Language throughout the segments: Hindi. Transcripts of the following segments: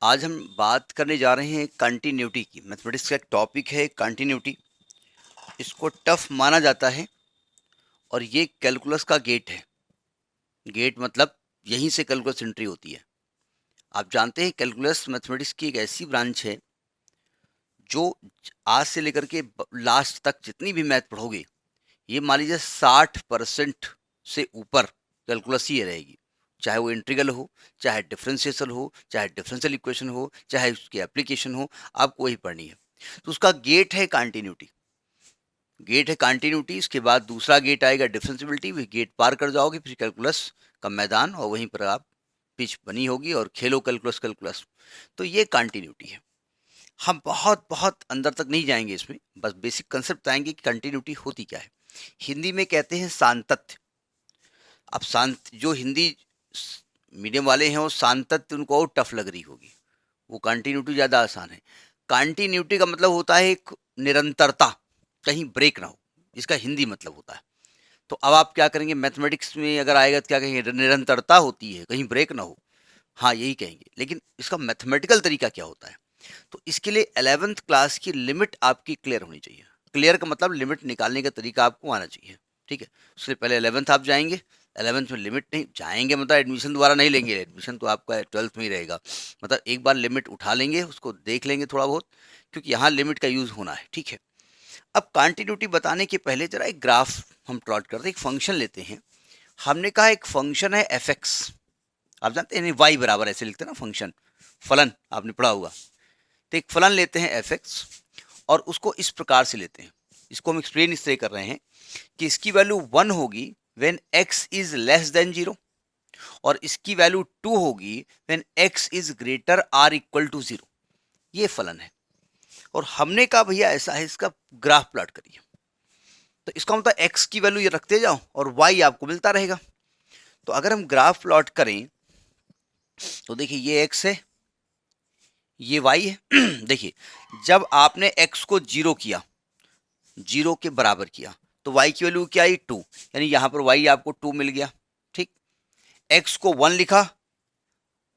आज हम बात करने जा रहे हैं कंटिन्यूटी की। मैथमेटिक्स का एक टॉपिक है कंटिन्यूटी। इसको टफ माना जाता है और ये कैलकुलस का गेट है। गेट मतलब यहीं से कैलकुलस एंट्री होती है। आप जानते हैं कैलकुलस मैथमेटिक्स की एक ऐसी ब्रांच है जो आज से लेकर के लास्ट तक जितनी भी मैथ पढ़ोगे, ये मान लीजिए 60% से ऊपर कैलकुलस ही रहेगी। चाहे वो इंटीग्रल हो, चाहे डिफरेंशियल हो, चाहे डिफरेंशियल इक्वेशन हो, चाहे उसकी एप्लीकेशन हो, आपको वही पढ़नी है। तो उसका गेट है कंटिन्यूटी। गेट है कंटिन्यूटी, इसके बाद दूसरा गेट आएगा डिफरेंशियबिलिटी। वही गेट पार कर जाओगे फिर कैलकुलस का मैदान, और वहीं पर आप पिच बनी होगी और खेलो कैलकुलस कैलकुलस। तो ये कंटिन्यूटी है। हम बहुत बहुत अंदर तक नहीं जाएंगे इसमें, बस बेसिक कंसेप्ट आएंगे कि कंटिन्यूटी होती क्या है। हिंदी में कहते हैं सांतत्य। अब शांत जो हिंदी मीडियम वाले हैं वो सांतत्य उनको और टफ लग रही होगी, वो कंटिन्यूटी ज़्यादा आसान है। कंटिन्यूटी का मतलब होता है एक निरंतरता, कहीं ब्रेक ना हो, इसका हिंदी मतलब होता है। तो अब आप क्या करेंगे, मैथमेटिक्स में अगर आएगा तो क्या कहेंगे, निरंतरता होती है, कहीं ब्रेक ना हो। हाँ यही कहेंगे, लेकिन इसका मैथमेटिकल तरीका क्या होता है। तो इसके लिए 11th क्लास की लिमिट आपकी क्लियर होनी चाहिए। क्लियर का मतलब लिमिट निकालने का तरीका आपको आना चाहिए, ठीक है। उससे पहले 11th आप जाएंगे। 11th में लिमिट नहीं जाएंगे मतलब एडमिशन दोबारा नहीं लेंगे, एडमिशन तो आपका 12th में ही रहेगा। मतलब एक बार लिमिट उठा लेंगे, उसको देख लेंगे थोड़ा बहुत, क्योंकि यहाँ लिमिट का यूज़ होना है, ठीक है। अब कंटिन्यूटी बताने के पहले जरा एक ग्राफ हम प्लॉट करते हैं, एक फंक्शन लेते हैं। हमने कहा एक फंक्शन है एफ एक्स। आप जानते हैं वाई बराबर ऐसे लिखते हैं ना फंक्शन, फलन आपने पढ़ा होगा। तो एक फलन लेते हैं एफ एक्स और उसको इस प्रकार से लेते हैं। इसको हम एक्सप्लेन इस तरह कर रहे हैं कि इसकी वैल्यू 1 होगी when x is less than 0, और इसकी वैल्यू 2 होगी when x is greater or equal to 0। ये फलन है और हमने कहा भैया ऐसा है, इसका ग्राफ प्लॉट करिए। तो इसका मतलब x की वैल्यू ये रखते जाओ और y आपको मिलता रहेगा। तो अगर हम ग्राफ प्लॉट करें तो देखिए ये x है, ये y है। देखिए जब आपने x को 0 किया, 0 के बराबर किया, तो y की वैल्यू क्या आई 2, यानी यहां पर y आपको 2 मिल गया, ठीक। x को 1 लिखा,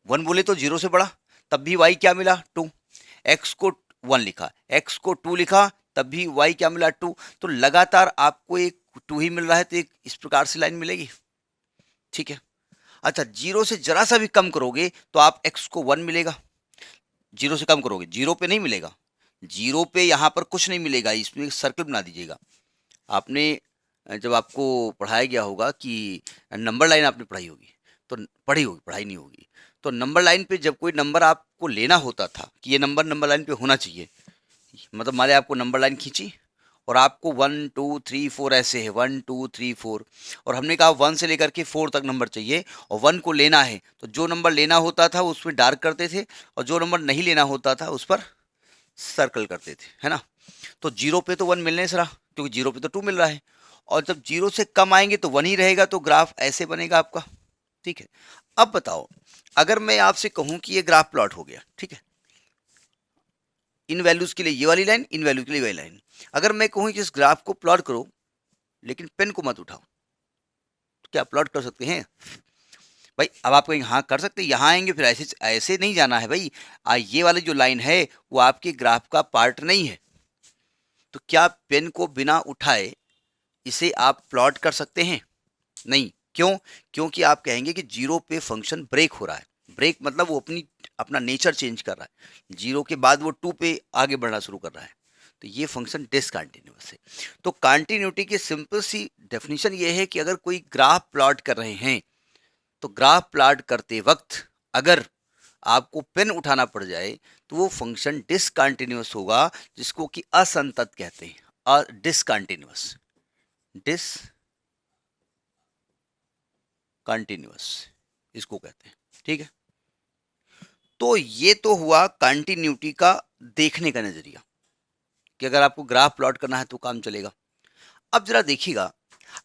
1 बोले तो 0 से बड़ा, तब भी y क्या मिला 2। x को 1 लिखा, x को 2 लिखा, तब भी y क्या मिला 2। तो लगातार आपको एक 2 ही मिल रहा है, तो एक इस प्रकार से लाइन मिलेगी, ठीक है। अच्छा 0 से जरा सा भी कम करोगे तो आप x को 1 मिलेगा। 0 से कम करोगे, 0 पे नहीं मिलेगा, 0 पे यहाँ पर कुछ नहीं मिलेगा। इसमें एक सर्कल बना दीजिएगा। आपने जब आपको पढ़ाया गया होगा कि नंबर लाइन आपने पढ़ाई होगी, तो पढ़ी होगी, पढ़ाई नहीं होगी, तो नंबर लाइन पे जब कोई नंबर आपको लेना होता था कि ये नंबर नंबर लाइन पे होना चाहिए, मतलब मान लिया आपको नंबर लाइन खींची और आपको 1 2 3 4 ऐसे है, 1 2 3 4, और हमने कहा 1 से लेकर के 4 तक नंबर चाहिए और 1 को लेना है, तो जो नंबर लेना होता था उसमें डार्क करते थे और जो नंबर नहीं लेना होता था उस पर सर्कल करते थे, है ना। तो 0 पे तो 1 मिलने से रहा, क्योंकि 0 पे तो 2 मिल रहा है, और जब 0 से कम आएंगे तो 1 ही रहेगा, तो ग्राफ ऐसे बनेगा आपका, ठीक है। अब बताओ, अगर मैं आपसे कहूं कि ये ग्राफ प्लॉट हो गया, ठीक है, इन वैल्यूज के लिए ये वाली लाइन, इन वैल्यू के लिए वही लाइन। अगर मैं कहूं कि इस ग्राफ को प्लॉट करो लेकिन पेन को मत उठाओ, तो क्या प्लॉट कर सकते हैं भाई? अब आप कहेंगे हाँ कर सकते हैं, यहाँ आएंगे फिर ऐसे ऐसे नहीं जाना है भाई। ये वाली जो लाइन है वो आपके ग्राफ का पार्ट नहीं है, तो क्या पेन को बिना उठाए इसे आप प्लॉट कर सकते हैं? नहीं। क्यों? क्योंकि आप कहेंगे कि 0 पे फंक्शन ब्रेक हो रहा है। ब्रेक मतलब वो अपना नेचर चेंज कर रहा है, 0 के बाद वो 2 पे आगे बढ़ना शुरू कर रहा है, तो ये फंक्शन डिसकंटिन्यूअस है। तो कंटिन्यूटी की सिंपल सी डेफिनेशन ये है कि अगर कोई ग्राफ प्लॉट कर रहे हैं, तो ग्राफ प्लॉट करते वक्त अगर आपको पेन उठाना पड़ जाए तो वो फंक्शन डिसकंटिन्यूअस होगा, जिसको कि असंतत कहते हैं, और डिसकंटिन्यूअस, कंटिन्यूअस इसको कहते हैं, ठीक है। तो ये तो हुआ कंटिन्यूटी का देखने का नजरिया कि अगर आपको ग्राफ प्लॉट करना है तो काम चलेगा। अब जरा देखिएगा,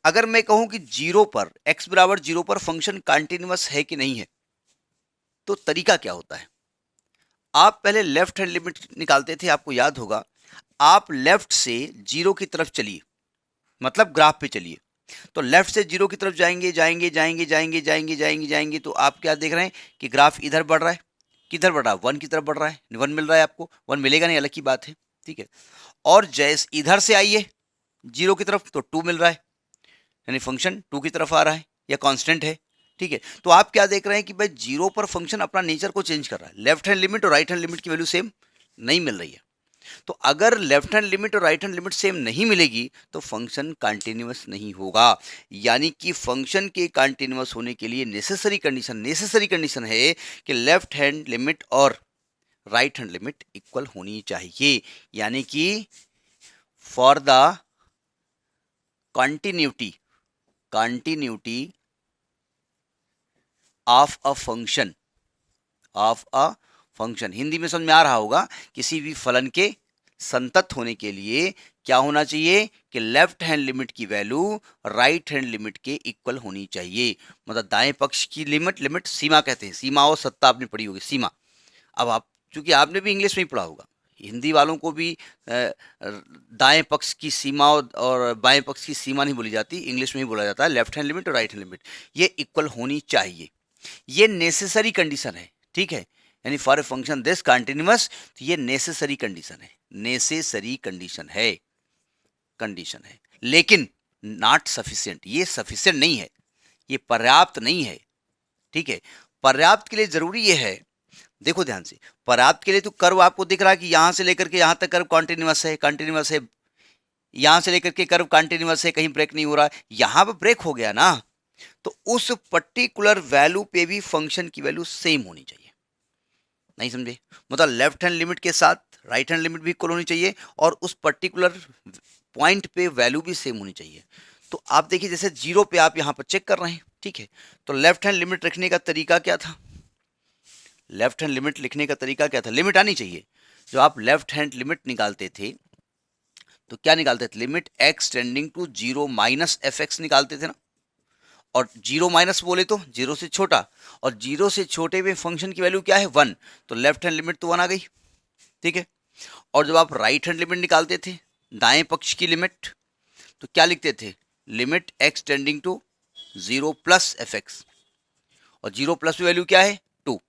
अगर मैं कहूं कि 0 पर x बराबर 0 पर फंक्शन कंटिन्यूअस है कि नहीं है, तो तरीका क्या होता है। आप पहले लेफ्ट हैंड लिमिट निकालते थे, आपको याद होगा। आप लेफ्ट से 0 की तरफ चलिए, मतलब ग्राफ पे चलिए। तो लेफ्ट से 0 की तरफ जाएंगे जाएंगे जाएंगे जाएंगे जाएंगे जाएंगे जाएंगे, तो आप क्या देख रहे हैं कि ग्राफ इधर बढ़ रहा है, किधर बढ़ रहा है, 1 की तरफ बढ़ रहा है, 1 मिल रहा है आपको, 1 मिलेगा नहीं अलग की बात है, ठीक है। और जैसे इधर से आइए 0 की तरफ तो 2 मिल रहा है, यानी फंक्शन 2 की तरफ आ रहा है या कांस्टेंट है, ठीक है। तो आप क्या देख रहे हैं कि भाई 0 पर फंक्शन अपना नेचर को चेंज कर रहा है, लेफ्ट हैंड लिमिट और राइट हैंड लिमिट की वैल्यू सेम नहीं मिल रही है। तो अगर लेफ्ट हैंड लिमिट और राइट हैंड लिमिट सेम नहीं मिलेगी तो फंक्शन कंटिन्यूअस नहीं होगा। यानी कि फंक्शन के कंटिन्यूअस होने के लिए नेसेसरी कंडीशन है कि लेफ्ट हैंड लिमिट और राइट हैंड लिमिट इक्वल होनी चाहिए। यानी कि for the continuity of a function, Hindi में समझ में आ रहा होगा, किसी भी फलन के संतत होने के लिए क्या होना चाहिए कि लेफ्ट हैंड लिमिट की वैल्यू राइट हैंड लिमिट के इक्वल होनी चाहिए। मतलब दाएं पक्ष की लिमिट सीमा कहते हैं, सीमा और सत्ता आपने पढ़ी होगी, सीमा। अब आप चूंकि आपने भी इंग्लिश में ही पढ़ा होगा, हिंदी वालों को भी दाएं पक्ष की सीमा और बाएं पक्ष की सीमा नहीं बोली जाती, इंग्लिश में ही बोला जाता है लेफ्ट हैंड लिमिट और राइट हैंड लिमिट, ये इक्वल होनी चाहिए। ये नेसेसरी कंडीशन है, ठीक है। यानी for a function this continuous, तो ये नेसेसरी कंडीशन है, लेकिन नॉट सफिशिएंट, ये सफिशिएंट नहीं है, ये पर्याप्त नहीं है, ठीक है। पर्याप्त के लिए जरूरी ये है, देखो ध्यान से, पर्याप्त के लिए तो कर्व आपको दिख रहा है कि यहां से लेकर के यहां तक कर्व कंटिन्यूअस है, यहां से लेकर के कर्व कंटिन्यूअस है, कहीं ब्रेक नहीं हो रहा है। यहां पर ब्रेक हो गया ना, तो उस पर्टिकुलर वैल्यू पे भी फंक्शन की वैल्यू सेम होनी चाहिए। नहीं समझे? मतलब लेफ्ट हैंड लिमिट के साथ राइट हैंड लिमिट भी इक्वल होनी चाहिए और उस पर्टिकुलर पॉइंट पे वैल्यू भी सेम होनी चाहिए। तो आप देखिए, जैसे 0 पे आप यहां पर चेक कर रहे हैं, ठीक है। तो लेफ्ट हैंड लिमिट रखने का तरीका क्या था? लेफ्ट हैंड लिमिट लिखने का तरीका क्या था? लिमिट आनी चाहिए। जो आप लेफ्ट हैंड लिमिट निकालते थे तो क्या निकालते थे? Limit x tending to 0 minus f x निकालते थे ना। और 0 माइनस बोले तो 0 से छोटा, और 0 से छोटे में फंक्शन की वैल्यू क्या है? 1। तो लेफ्ट हैंड लिमिट तो 1 आ गई, ठीक है। और जब आप राइट हैंड लिमिट निकालते थे, दाएं पक्ष की लिमिट, तो क्या लिखते थे? Limit x tending to 0 plus f x, और 0 प्लस वैल्यू क्या है? 2।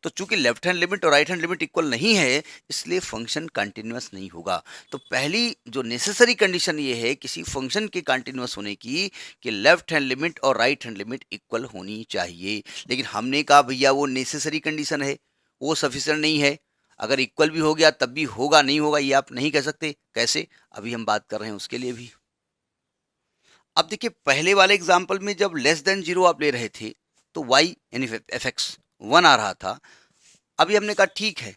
तो चूंकि लेफ्ट हैंड लिमिट और राइट हैंड लिमिट इक्वल नहीं है, इसलिए फंक्शन कंटिन्यूअस नहीं होगा। तो पहली जो नेसेसरी कंडीशन ये है किसी फंक्शन के कंटिन्यूअस होने की कि लेफ्ट हैंड लिमिट और राइट हैंड लिमिट इक्वल होनी चाहिए। लेकिन हमने कहा भैया वो नेसेसरी कंडीशन है, वो सफिशिएंट नहीं है। अगर इक्वल भी हो गया तब भी होगा नहीं होगा ये आप नहीं कह सकते। कैसे? अभी हम बात कर रहे हैं उसके लिए भी। अब देखिए, पहले वाले एग्जाम्पल में जब लेस देन 0 आप ले रहे थे तो y यानी एफ एक्स 1 आ रहा था। अभी हमने कहा ठीक है,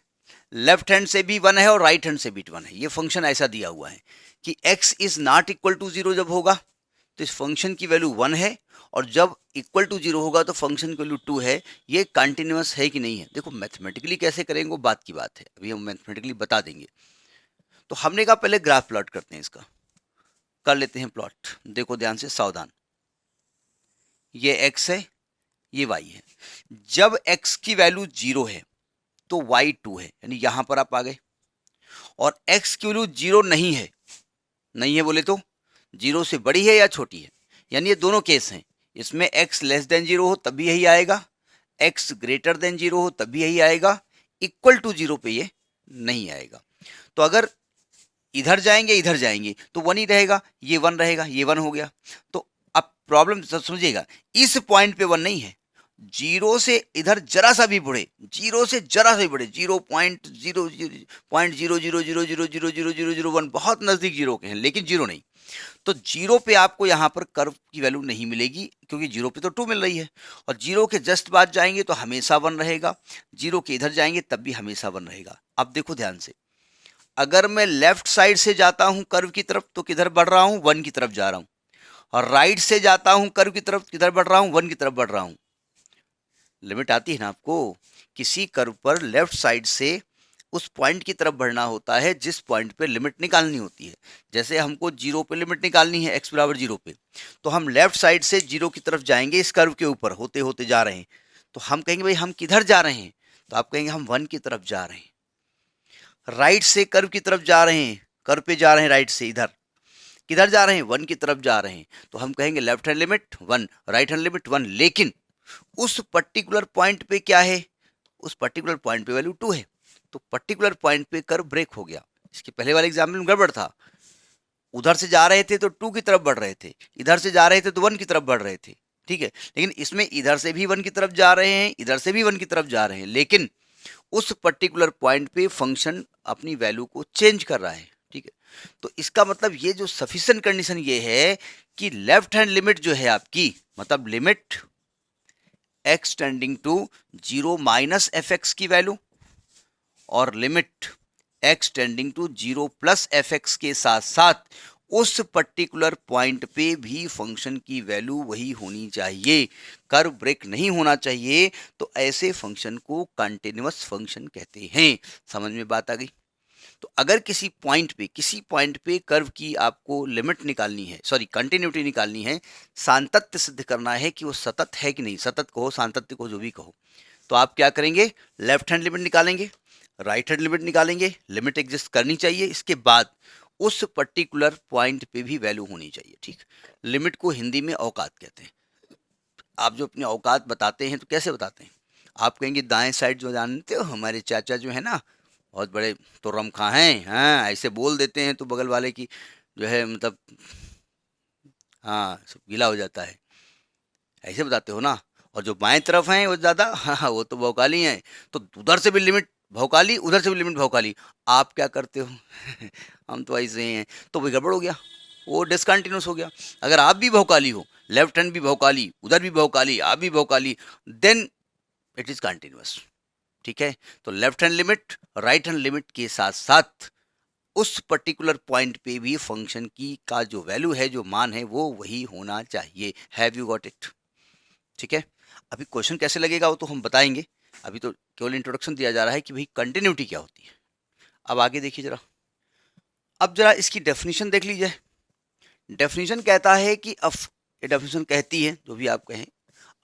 लेफ्ट हैंड से भी 1 है और राइट हैंड से भी 1 है। ये फंक्शन ऐसा दिया हुआ है कि x is not equal to 0 जब होगा तो इस फंक्शन की वैल्यू 1 है, और जब इक्वल टू 0 होगा तो फंक्शन की वैल्यू 2 है। ये कंटिन्यूअस है कि नहीं है? देखो मैथमेटिकली कैसे करेंगे वो बात की बात है, अभी हम मैथमेटिकली बता देंगे। तो हमने कहा पहले ग्राफ प्लॉट करते हैं, इसका कर लेते हैं प्लॉट। देखो ध्यान से, सावधान। ये x है, ये y है। जब x की वैल्यू 0 है तो y 2 है, यानी यहां पर आप आ गए। और x की वैल्यू 0 नहीं है बोले तो 0 से बड़ी है या छोटी है, यानी ये दोनों केस हैं। इसमें x लेस देन 0 हो तब भी यही आएगा, x ग्रेटर देन 0 हो तब भी यही आएगा, इक्वल टू 0 पे ये नहीं आएगा। तो अगर इधर जाएंगे तो 1 ही रहेगा, ये 1 रहेगा, ये 1 हो गया। तो अब प्रॉब्लम समझिएगा, इस पॉइंट पे 1 नहीं है। 0 से इधर जरा सा भी बढ़े, 0 से जरा सा भी बढ़े, 0.0000000001, बहुत नजदीक 0 के हैं लेकिन 0 नहीं। तो 0 पे आपको यहाँ पर कर्व की वैल्यू नहीं मिलेगी, क्योंकि 0 पे तो 2 मिल रही है। और 0 के जस्ट बाद जाएंगे तो हमेशा 1 रहेगा, 0 के इधर जाएंगे तब भी हमेशा 1 रहेगा। अब देखो ध्यान से, अगर मैं लेफ्ट साइड से जाता हूं कर्व की तरफ तो किधर बढ़ रहा हूं? 1 की तरफ जा रहा हूं। और राइट से जाता हूं कर्व की तरफ, किधर बढ़ रहा हूं? 1 की तरफ बढ़ रहा हूं। लिमिट आती है ना आपको, किसी कर्व पर लेफ्ट साइड से उस पॉइंट की तरफ बढ़ना होता है जिस पॉइंट पे लिमिट निकालनी होती है। जैसे हमको 0 पे लिमिट निकालनी है, x बराबर 0 पे, तो हम लेफ्ट साइड से 0 की तरफ जाएंगे, इस कर्व के ऊपर होते होते जा रहे हैं। तो हम कहेंगे भाई हम किधर जा रहे हैं? तो आप कहेंगे हम 1 की तरफ जा रहे हैं। राइट से कर्व की तरफ जा रहे हैं, कर्व पे जा रहे हैं राइट से, इधर किधर जा रहे हैं? 1 की तरफ जा रहे हैं। तो हम कहेंगे left hand limit 1, right hand limit 1। लेकिन उस पर्टिकुलर पॉइंट पे क्या है? उस पर्टिकुलर पॉइंट पे वैल्यू 2 है, तो पर्टिकुलर पॉइंट पे कर्व ब्रेक हो गया। इसके पहले वाले एग्जाम्पल में गड़बड़ था, उधर से जा रहे थे तो 2 की तरफ बढ़ रहे थे, इधर से जा रहे थे तो 1 की तरफ बढ़ रहे थे, ठीक है। लेकिन इसमें इधर से भी 1 की तरफ जा रहे हैं, इधर से भी 1 की तरफ जा रहे हैं, लेकिन उस पर्टिकुलर पॉइंट पे फंक्शन अपनी वैल्यू को चेंज कर रहा है, ठीक है। तो इसका मतलब ये जो सफिशिएंट कंडीशन ये है कि लेफ्ट हैंड लिमिट जो है आपकी, मतलब limit x tending to 0 minus f x की वैल्यू और limit x tending to 0 plus f x के साथ साथ उस पर्टिकुलर पॉइंट पे भी फंक्शन की वैल्यू वही होनी चाहिए, कर्व ब्रेक नहीं होना चाहिए। तो ऐसे फंक्शन को कंटिन्यूअस फंक्शन कहते हैं। समझ में बात आ गई? तो अगर किसी पॉइंट पे कर्व की आपको लिमिट निकालनी है, सॉरी कंटिन्यूटी निकालनी है, सातत्य सिद्ध करना है कि वो सतत है कि नहीं, सतत कहो सातत्य कहो जो भी कहो, तो आप क्या करेंगे, लेफ्ट हैंड लिमिट निकालेंगे, राइट हैंड लिमिट निकालेंगे, लिमिट एग्जिस्ट करनी चाहिए, इसके बाद उस पर्टिकुलर पॉइंट पे भी वैल्यू होनी चाहिए, ठीक। लिमिट को हिंदी में औकात कहते हैं। आप जो अपनी औकात बताते हैं तो कैसे बताते हैं? आप कहेंगे दाएं साइड जो जानते हो, हमारे चाचा जो है ना बहुत बड़े तो रमखा हैं, हाँ ऐसे बोल देते हैं तो बगल वाले की जो है मतलब हाँ सब गीला हो जाता है, ऐसे बताते हो ना। और जो बाएं तरफ हैं वो ज़्यादा हाँ वो तो भौकाली हैं, तो उधर से भी लिमिट भौकाली, उधर से भी लिमिट भौकाली। आप क्या करते हो हम तो ऐसे ही हैं, तो वही गड़बड़ हो गया, वो डिसकंटिन्यूस हो गया। अगर आप भी भौकाली हो, लेफ्ट हैंड भी भौकाली, उधर भी भौकाली, आप भी भौकाली, देन इट इज़ कंटिन्यूस, ठीक है। तो left hand limit right hand limit के साथ साथ उस पर्टिकुलर पॉइंट पे भी फंक्शन की का जो वैल्यू है, जो मान है, वो वही होना चाहिए। Have you got it? ठीक है। अभी क्वेश्चन कैसे लगेगा वो तो हम बताएंगे, अभी तो केवल इंट्रोडक्शन दिया जा रहा है कि भाई कंटिन्यूटी क्या होती है। अब आगे देखिए जरा, अब जरा इसकी डेफिनेशन देख लीजिए। डेफिनेशन कहता है कि डेफिनेशन कहती है, जो भी आप कहें,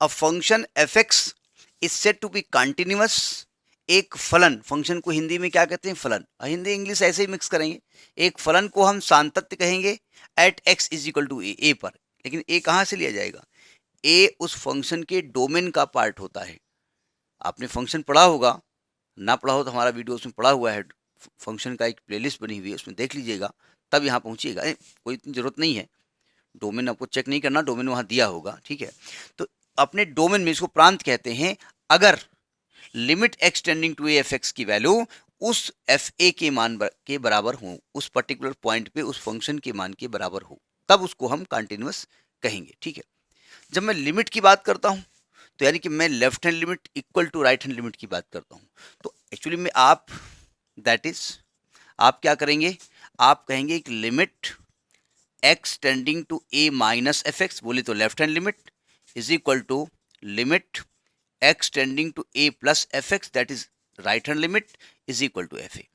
a function f x is said to be continuous. एक फलन, फंक्शन को हिंदी में क्या कहते हैं, फलन, हिंदी इंग्लिश ऐसे ही मिक्स करेंगे। एक फलन को हम सातत्य कहेंगे at x is equal to a पर। लेकिन ए कहाँ से लिया जाएगा? ए उस फंक्शन के डोमेन का पार्ट होता है। आपने फंक्शन पढ़ा होगा, ना पढ़ा हो तो हमारा वीडियो उसमें पढ़ा हुआ है, फंक्शन का एक प्लेलिस्ट बनी हुई है, उसमें देख लीजिएगा, तब यहाँ पहुँचिएगा। कोई इतनी ज़रूरत नहीं है, डोमेन आपको चेक नहीं करना, डोमेन वहाँ दिया होगा, ठीक है। तो अपने डोमेन में, इसको प्रांत कहते हैं, अगर limit x tending to f x की वैल्यू उस एफ ए के मान के बराबर हो, उस पर्टिकुलर पॉइंट पे उस फंक्शन के मान के बराबर हो, तब उसको हम कंटिन्यूअस कहेंगे, ठीक है। जब मैं लिमिट की बात करता हूं तो यानी कि मैं left hand limit equal to right hand limit की बात करता हूं, तो एक्चुअली में आप आप क्या करेंगे, आप कहेंगे कि limit x tending to a minus f x, बोले तो left hand limit, is equal to limit x tending to a plus f x, that is right hand limit, is equal to f a.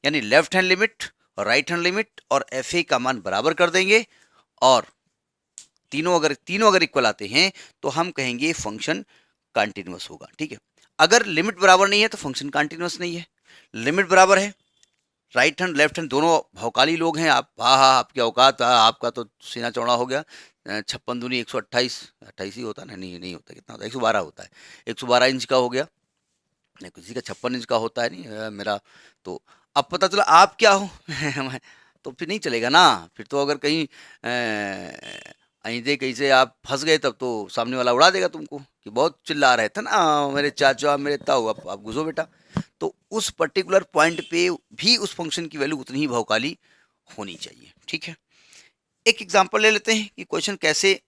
यानी left hand limit, right hand limit और एफ ए का मान बराबर कर देंगे, और तीनों अगर इक्वल आते हैं तो हम कहेंगे फंक्शन कंटिन्यूअस होगा, ठीक है। अगर लिमिट बराबर नहीं है तो फंक्शन कंटिन्यूअस नहीं है। लिमिट बराबर है, राइट हैंड लेफ्ट हैंड दोनों भौकाली लोग हैं आप, हाँ हाँ आपकी औकात, आपका तो सीना चौड़ा हो गया, 56 दूनी 128, 28 ही होता है, नहीं होता, कितना होता है, 112 होता है, 112 इंच का हो गया, नहीं किसी का 56 इंच का होता है, नहीं मेरा। तो अब पता चला आप क्या हो तो फिर नहीं चलेगा ना, फिर तो अगर कहीं दे कहीं से आप फंस गए तब तो सामने वाला उड़ा देगा तुमको कि बहुत चिल्ला रहे थे ना मेरे चाचा मेरे ताऊ, अब आप घुसो बेटा। तो उस पर्टिकुलर पॉइंट पे भी उस फंक्शन की वैल्यू उतनी ही भौकाली होनी चाहिए, ठीक है। एक एग्जांपल ले लेते हैं कि क्वेश्चन कैसे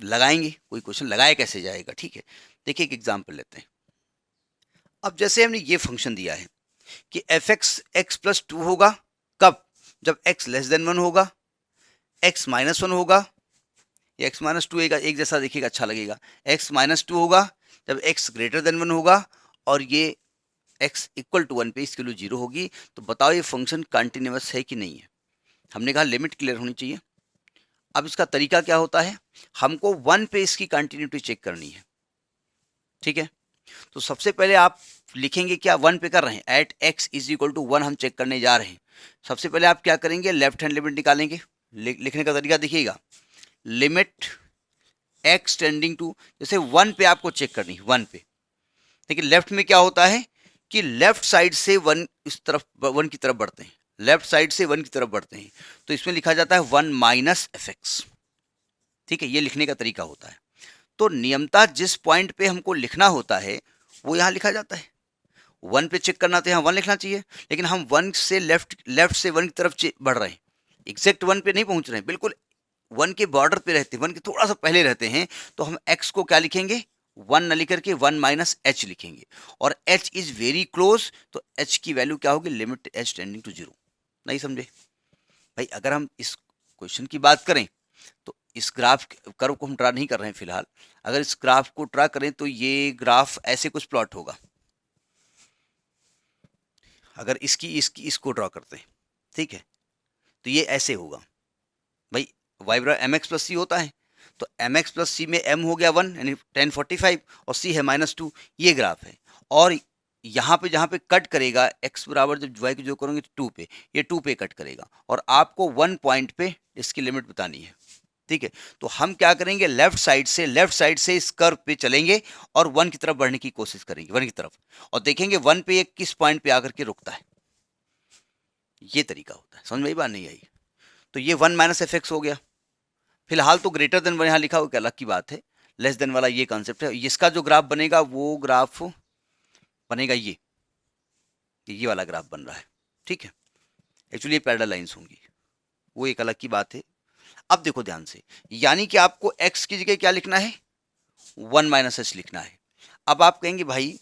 लगाएंगे, कोई क्वेश्चन लगाया कैसे जाएगा, ठीक है। देखिए एक एग्जांपल लेते हैं। अब जैसे हमने ये फंक्शन दिया है कि एफ एक्स प्लस 2 होगा, कब? जब x लेस देन 1 होगा, x माइनस 1 होगा, एक्स माइनस 2 एक जैसा देखिएगा, अच्छा लगेगा। x माइनस 2 होगा जब x ग्रेटर देन 1 होगा, और ये x इक्वल टू 1 पे इसकी वैल्यू 0 होगी। तो बताओ ये फंक्शन कंटिन्यूअस है कि नहीं है? हमने कहा लिमिट क्लियर होनी चाहिए। अब इसका तरीका क्या होता है, हमको 1 पे इसकी कंटिन्यूटी चेक करनी है, ठीक है। तो सबसे पहले आप लिखेंगे क्या, 1 पे कर रहे हैं, at x is equal to 1 हम चेक करने जा रहे हैं। सबसे पहले आप क्या करेंगे, लेफ्ट हैंड लिमिट निकालेंगे। लिखने का तरीका देखिएगा, लिमिट x टेंडिंग टू, जैसे 1 पे आपको चेक करनी है, 1 पे, लेकिन लेफ्ट में क्या होता है कि लेफ्ट साइड से वन इस तरफ वन की तरफ बढ़ते हैं, लेफ्ट साइड से वन की तरफ बढ़ते हैं, तो इसमें लिखा जाता है वन माइनस एफ एक्स। ठीक है, ये लिखने का तरीका होता है। तो नियमतः जिस पॉइंट पे हमको लिखना होता है वो यहाँ लिखा जाता है। वन पे चेक करना तो यहाँ वन लिखना चाहिए, लेकिन हम वन से लेफ्ट से वन की तरफ बढ़ रहे हैं, एग्जैक्ट वन पे नहीं पहुंच रहे हैं, बिल्कुल वन के बॉर्डर पे रहते हैं, वन के थोड़ा सा पहले रहते हैं, तो हम एक्स को क्या लिखेंगे, वन न लिख करके वन माइनस एच लिखेंगे, और एच इज वेरी क्लोज, तो एच की वैल्यू क्या होगी, limit h tending to zero. नहीं समझे भाई? अगर हम इस क्वेश्चन की बात करें तो इस ग्राफ कर्व को हम ड्रा नहीं कर रहे हैं फिलहाल, अगर इस ग्राफ को ड्रा करें तो ये ग्राफ ऐसे कुछ प्लॉट होगा। अगर इसको ड्रा करते हैं, ठीक है, तो ये ऐसे होगा भाई, वाई बराबर एम एक्स प्लस सी होता है, तो एम एक्स प्लस सी में एम हो गया 1 यानी 1045 और सी है -2, ये ग्राफ है। और यहाँ पे जहाँ पे कट करेगा x बराबर जब वाई को जो करोगे तो 2 पे, ये 2 पे कट करेगा, और आपको 1 पॉइंट पे इसकी लिमिट बतानी है। ठीक है, तो हम क्या करेंगे, लेफ्ट साइड से इस कर्व पे चलेंगे और 1 की तरफ बढ़ने की कोशिश करेंगे, 1 की तरफ, और देखेंगे 1 पे ये किस पॉइंट पे आकर के रुकता है। ये तरीका होता है, समझ में आई बात नहीं आई? तो ये 1 माइनस एफ एक्स हो गया। फिलहाल तो ग्रेटर देन वन यहाँ लिखा हो, क्या अलग की बात है, लेस देन वाला ये कॉन्सेप्ट है। इसका जो ग्राफ बनेगा वो ग्राफ बनेगा ये वाला ग्राफ बन रहा है। ठीक है, एक्चुअली ये पैरेलल लाइंस होंगी, वो एक अलग की बात है। अब देखो ध्यान से, यानी कि आपको x की जगह क्या लिखना है, 1 माइनस एच लिखना है। अब आप कहेंगे भाई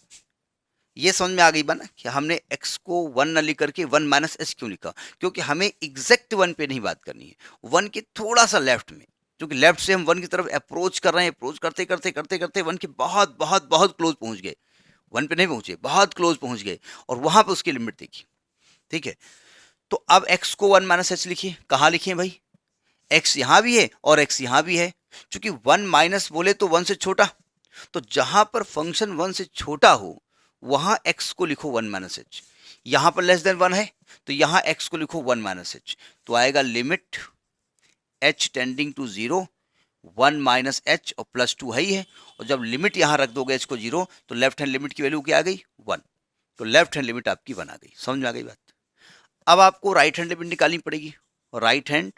ये समझ में आ गई बना कि हमने x को 1 न लिख करके 1 माइनस एच क्यों लिखा, क्योंकि हमें एग्जैक्ट 1 पे नहीं बात करनी है, 1 के थोड़ा सा लेफ्ट में, क्योंकि लेफ्ट से हम 1 की तरफ अप्रोच कर रहे हैं, अप्रोच करते करते करते करते 1 के बहुत बहुत बहुत क्लोज पहुंच गए, 1 पे नहीं पहुंचे, बहुत क्लोज पहुंच गए, और वहां पे उसकी लिमिट देखी। ठीक है, तो अब x को 1 माइनस एच लिखिए, कहाँ लिखिए भाई, x यहां भी है और x यहां भी है, क्योंकि 1 माइनस बोले तो 1 से छोटा, तो जहां पर फंक्शन 1 से छोटा हो वहां x को लिखो 1 माइनस एच, यहां पर लेस देन 1 है तो यहां x को लिखो 1 माइनस एच, तो आएगा limit h tending to 0 1 minus h और प्लस 2 है ही है, और जब लिमिट यहां रख दोगे h को 0 तो लेफ्ट हैंड लिमिट की वैल्यू क्या आ गई 1, तो लेफ्ट हैंड लिमिट आपकी 1 आ गई। समझ में आ गई बात? अब आपको राइट हैंड लिमिट निकालनी पड़ेगी, और राइट हैंड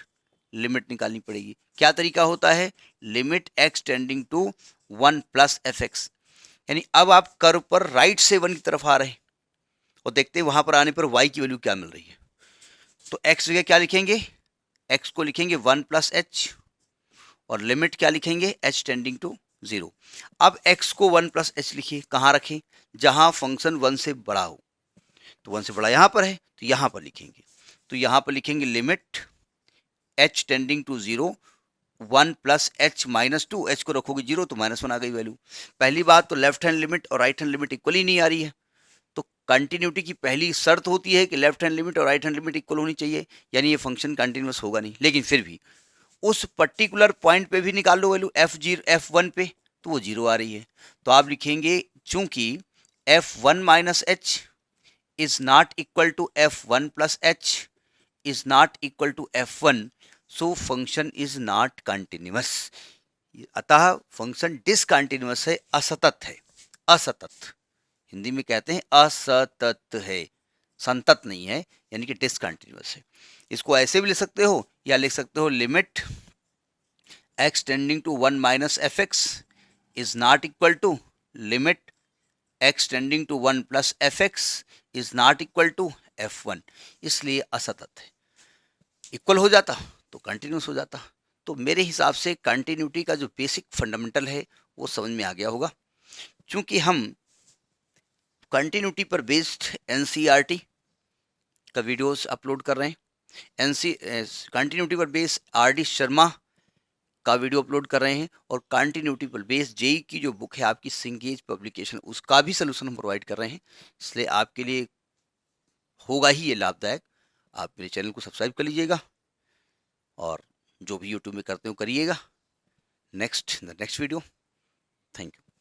लिमिट निकालनी पड़ेगी। क्या तरीका होता है, limit x tending to 1 plus f x, यानी अब आप कर्व पर राइट से 1 की तरफ आ रहे हैं, और देखते हैं वहां पर आने पर y की वैल्यू क्या मिल रही है। तो x जगह क्या लिखेंगे, x को लिखेंगे 1 प्लस एच, और लिमिट क्या लिखेंगे h टेंडिंग टू 0। अब x को 1 प्लस एच लिखिए, कहाँ रखें, जहां फंक्शन 1 से बड़ा हो, तो 1 से बड़ा यहां पर है तो यहां पर लिखेंगे, तो यहां पर लिखेंगे limit h tending to 0 1 plus h minus 2, h को रखोगे 0 तो -1 आ गई वैल्यू। पहली बात तो लेफ्ट हैंड लिमिट और राइट हैंड लिमिट इक्वल ही नहीं आ रही है, तो कंटिन्यूटी की पहली शर्त होती है कि लेफ्ट हैंड लिमिट और राइट हैंड लिमिट इक्वल होनी चाहिए, यानी ये फंक्शन कंटिन्यूअस होगा नहीं। लेकिन फिर भी उस पर्टिकुलर पॉइंट पे भी निकाल लो वैल्यू f1 पे, तो वो 0 आ रही है, तो आप लिखेंगे चूंकि f1 minus h is not equal to f1 plus h is not equal to f1, so function is not continuous, अतः फंक्शन डिसकंटिन्यूअस है, असतत है। असतत हिंदी में कहते हैं असतत है, संतत नहीं है, यानी कि डिसकंटिन्यूअस है। इसको ऐसे भी लिख सकते हो, या लिख सकते हो limit x tending to 1 minus f x is not equal to limit x tending to 1 plus f x is not equal to f1, इसलिए असतत है। इक्वल हो जाता तो कंटिन्यूस हो जाता। तो मेरे हिसाब से कंटिन्यूटी का जो बेसिक फंडामेंटल है वो समझ में आ गया होगा। क्योंकि हम कंटिन्यूटी पर बेस्ड एनसीईआरटी का वीडियोस अपलोड कर रहे हैं, कंटिन्यूटी पर बेस्ड आरडी शर्मा का वीडियो अपलोड कर रहे हैं, और कंटिन्यूटी पर बेस्ड जेई की जो बुक है आपकी सिंगेज पब्लिकेशन, उसका भी सलूशन हम प्रोवाइड कर रहे हैं, इसलिए आपके लिए होगा ही ये लाभदायक। आप मेरे चैनल को सब्सक्राइब कर लीजिएगा, और जो भी यूट्यूब में करते हो करिएगा। Next video, thank you.